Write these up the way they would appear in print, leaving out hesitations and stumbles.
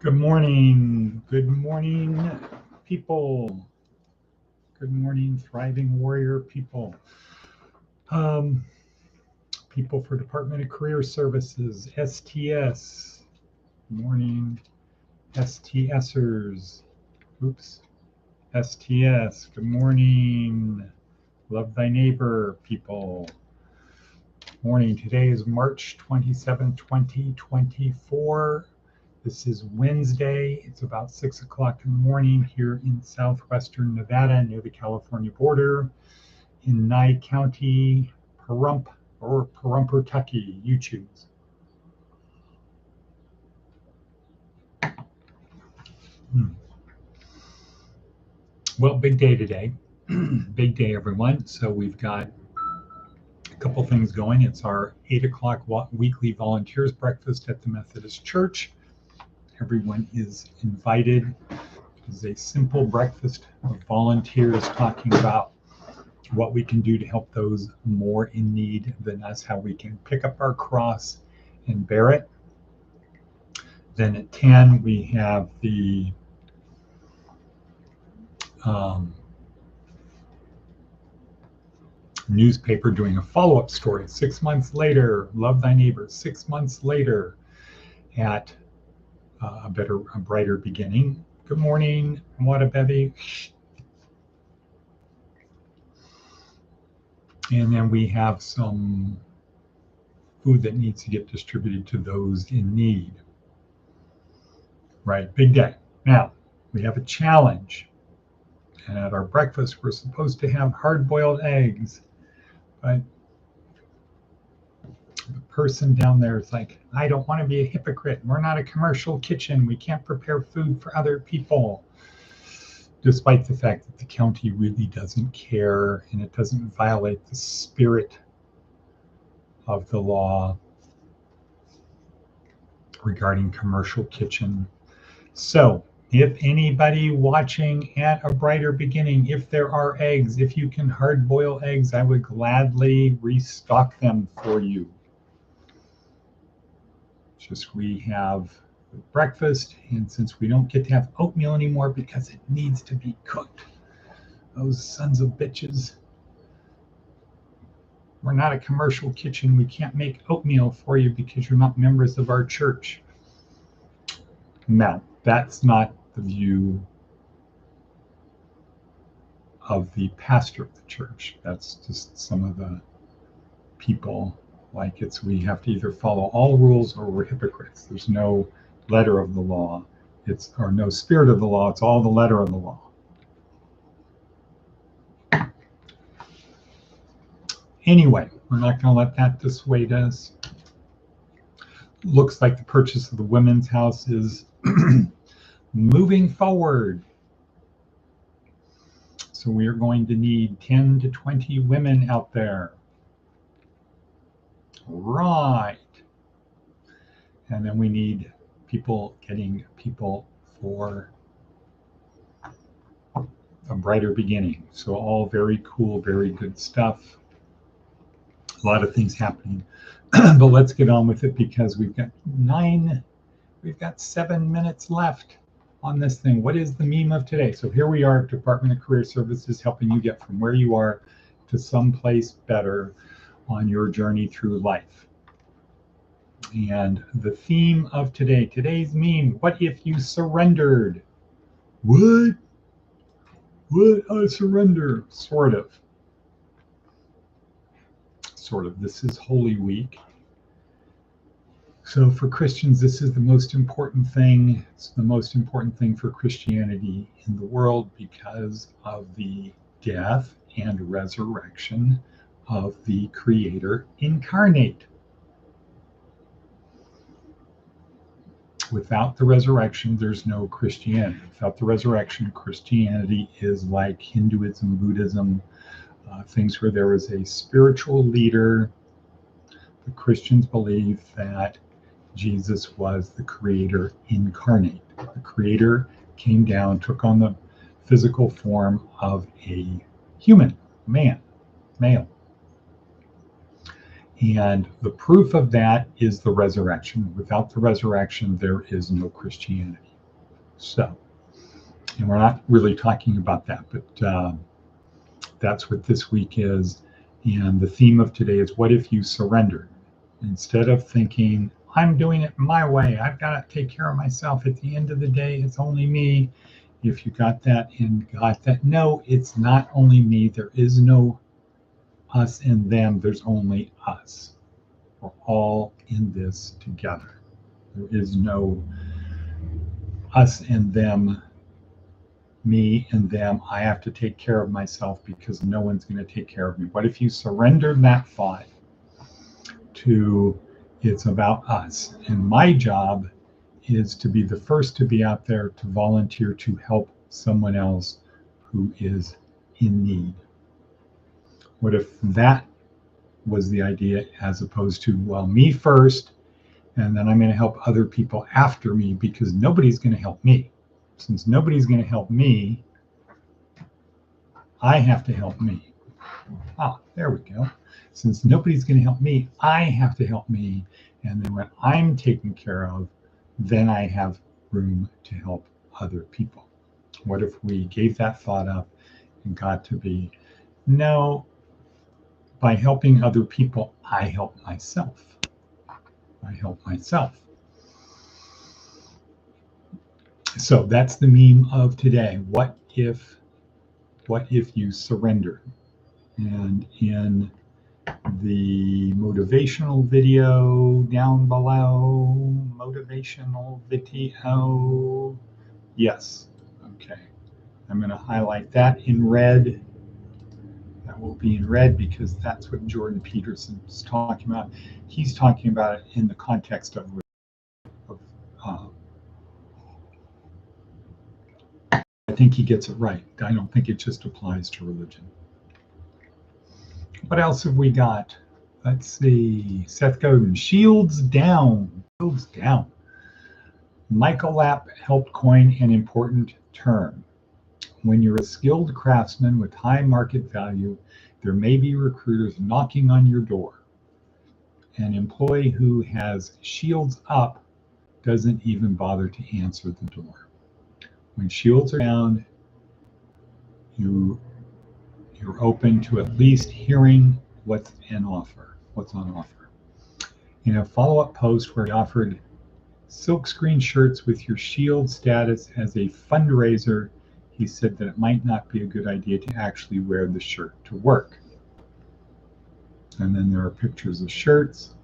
Good morning, people. Good morning, thriving warrior people. People for Department of Career Services, STS. Good morning, STSers. Oops, STS. Good morning, love thy neighbor, people. Morning. Today is March 27, 2024. This is Wednesday. It's about 6 o'clock in the morning here in southwestern Nevada near the California border in Nye County, Pahrump or Pahrump-Tucky. You choose. Well, big day today. Big day, everyone. So we've got a couple things going. It's our 8 o'clock weekly volunteers breakfast at the Methodist Church. Everyone is invited. It's a simple breakfast of volunteers talking about what we can do to help those more in need than us, how we can pick up our cross and bear it. Then at 10, we have the newspaper doing a follow-up story. 6 months later, love thy neighbor. 6 months later at a brighter beginning. Good morning, Wadabebi. And then we have some food that needs to get distributed to those in need. Right, big day. Now, we have a challenge. And at our breakfast, we're supposed to have hard-boiled eggs. But the person down there is like, I don't want to be a hypocrite. We're not a commercial kitchen. We can't prepare food for other people. Despite the fact that the county really doesn't care and it doesn't violate the spirit of the law regarding commercial kitchen. So if anybody watching at a brighter beginning, if there are eggs, if you can hard boil eggs, I would gladly restock them for you. Just we have breakfast, and since we don't get to have oatmeal anymore because it needs to be cooked, those sons of bitches, we're not a commercial kitchen. We can't make oatmeal for you because you're not members of our church. No, that's not the view of the pastor of the church. That's just some of the people. Like we have to either follow all rules or we're hypocrites. There's no letter of the law. Or no spirit of the law. It's all the letter of the law. Anyway, we're not going to let that dissuade us. Looks like the purchase of the women's house is moving forward. So we are going to need 10 to 20 women out there. Right. And then we need getting people for a brighter beginning. So all very cool, very good stuff. A lot of things happening. But let's get on with it because we've got 7 minutes left on this thing. What is the meme of today? So here we are, Department of Career Services, helping you get from where you are to someplace better on your journey through life. And the theme of today's meme, what if you surrendered? What? What? I surrender. Sort of. This is Holy Week. So for Christians, this is the most important thing. It's the most important thing for Christianity in the world because of the death and resurrection of the Creator incarnate. Without the resurrection, there's no Christianity. Without the resurrection, Christianity is like Hinduism, Buddhism, things where there is a spiritual leader. The Christians believe that Jesus was the Creator incarnate. The Creator came down, took on the physical form of a human, male. And the proof of that is the resurrection. Without the resurrection, there is no Christianity. So, and we're not really talking about that, but that's what this week is. And the theme of today is, what if you surrendered? Instead of thinking, I'm doing it my way, I've got to take care of myself. At the end of the day, it's only me. If you got that and got that, no, it's not only me. There is no us and them. There's only us. We're all in this together. There is no us and them, me and them. I have to take care of myself because no one's going to take care of me. What if you surrendered that thought to, it's about us? And my job is to be the first to be out there to volunteer to help someone else who is in need. What if that was the idea, as opposed to, well, me first, and then I'm going to help other people after me, because nobody's going to help me. Since nobody's going to help me, I have to help me. There we go. Since nobody's going to help me, I have to help me. And then when I'm taken care of, then I have room to help other people. What if we gave that thought up and got to be, no, by helping other people, I help myself. I help myself. So that's the meme of today. What if you surrender? And in the motivational video down below, motivational video, yes, okay. I'm going to highlight that in red. That will be in red because that's what Jordan Peterson is talking about. He's talking about it in the context of I think he gets it right. I don't think it just applies to religion. What else have we got? Let's see. Seth Godin, shields down. Shields down. Michael Lapp helped coin an important term. When you're a skilled craftsman with high market value, there may be recruiters knocking on your door. An employee who has shields up doesn't even bother to answer the door. When shields are down, you're open to at least hearing what's on offer. In a follow-up post where he offered silkscreen shirts with your shield status as a fundraiser, he said that it might not be a good idea to actually wear the shirt to work. And then there are pictures of shirts.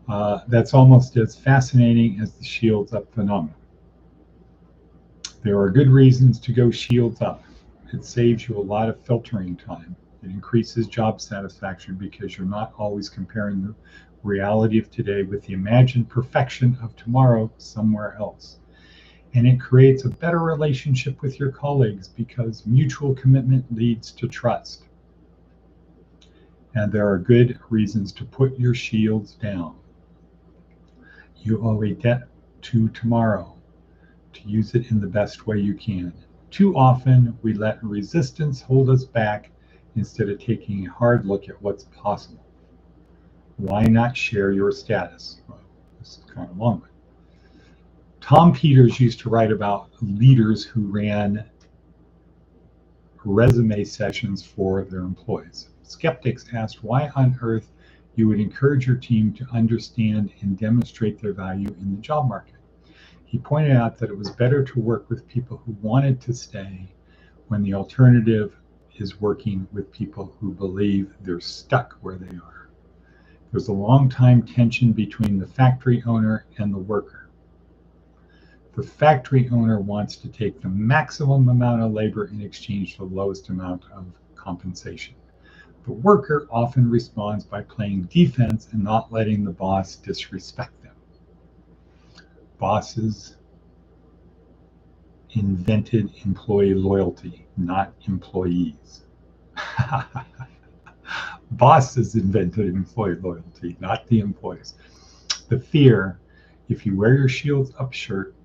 That's almost as fascinating as the shields up phenomenon. There are good reasons to go shields up. It saves you a lot of filtering time. It increases job satisfaction because you're not always comparing the reality of today with the imagined perfection of tomorrow somewhere else. And it creates a better relationship with your colleagues because mutual commitment leads to trust. And there are good reasons to put your shields down. You owe a debt to tomorrow, to use it in the best way you can. Too often, we let resistance hold us back instead of taking a hard look at what's possible. Why not share your status? Well, this is kind of a long one. Tom Peters used to write about leaders who ran resume sessions for their employees. Skeptics asked why on earth you would encourage your team to understand and demonstrate their value in the job market. He pointed out that it was better to work with people who wanted to stay when the alternative is working with people who believe they're stuck where they are. There's a long-time tension between the factory owner and the worker. The factory owner wants to take the maximum amount of labor in exchange for the lowest amount of compensation. The worker often responds by playing defense and not letting the boss disrespect them. Bosses invented employee loyalty, not employees. Bosses invented employee loyalty, not the employees. The fear, if you wear your shields up shirt,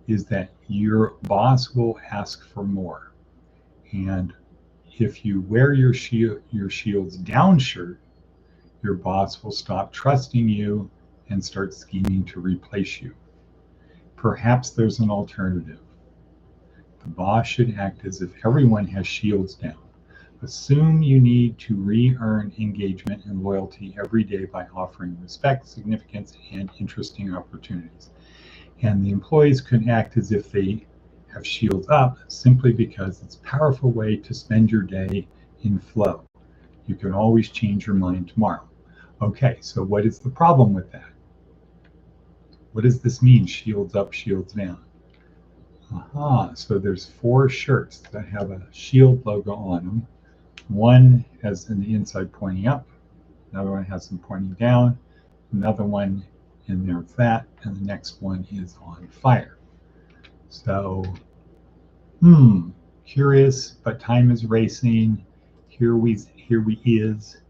is that your boss will ask for more. And if you wear your shields down shirt, your boss will stop trusting you and start scheming to replace you. Perhaps there's an alternative. The boss should act as if everyone has shields down. Assume you need to re-earn engagement and loyalty every day by offering respect, significance, and interesting opportunities. And the employees could act as if they have shields up simply because it's a powerful way to spend your day in flow. You can always change your mind tomorrow. Okay, so what is the problem with that? What does this mean, shields up, shields down? So there's 4 shirts that have a shield logo on them. One has an inside pointing up, another one has them pointing down, another one in there with that, and the next one is on fire. So, curious, but time is racing. Here we is.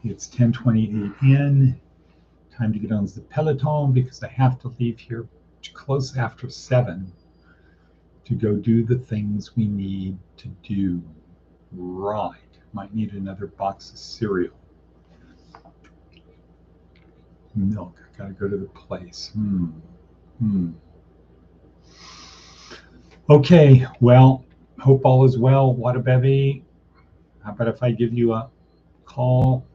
It's 10:28 in. Time to get on the peloton because I have to leave here close after 7 to go do the things we need to do. Right. Might need another box of cereal. Milk. I gotta go to the place. Okay, well, hope all is well. What a bevy. How about if I give you a call?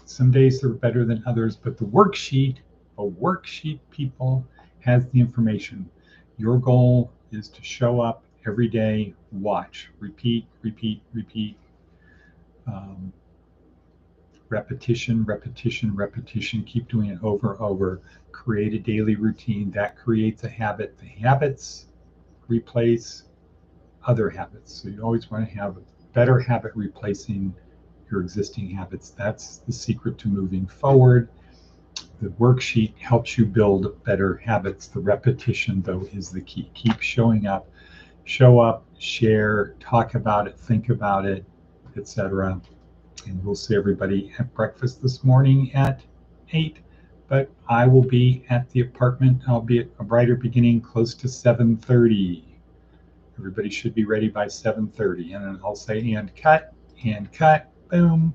Some days they're better than others, but a worksheet, people, has the information. Your goal is to show up every day, watch, repeat, repeat, repeat. Repetition, repetition, repetition. Keep doing it over and over. Create a daily routine. That creates a habit. The habits replace other habits. So you always want to have a better habit replacing your existing habits. That's the secret to moving forward. The worksheet helps you build better habits. The repetition, though, is the key. Keep showing up. Show up, share, talk about it, think about it, etc. And we'll see everybody at breakfast this morning at 8. But I will be at the apartment. I'll be at a brighter beginning close to 7:30. Everybody should be ready by 7:30. And then I'll say, and cut, boom.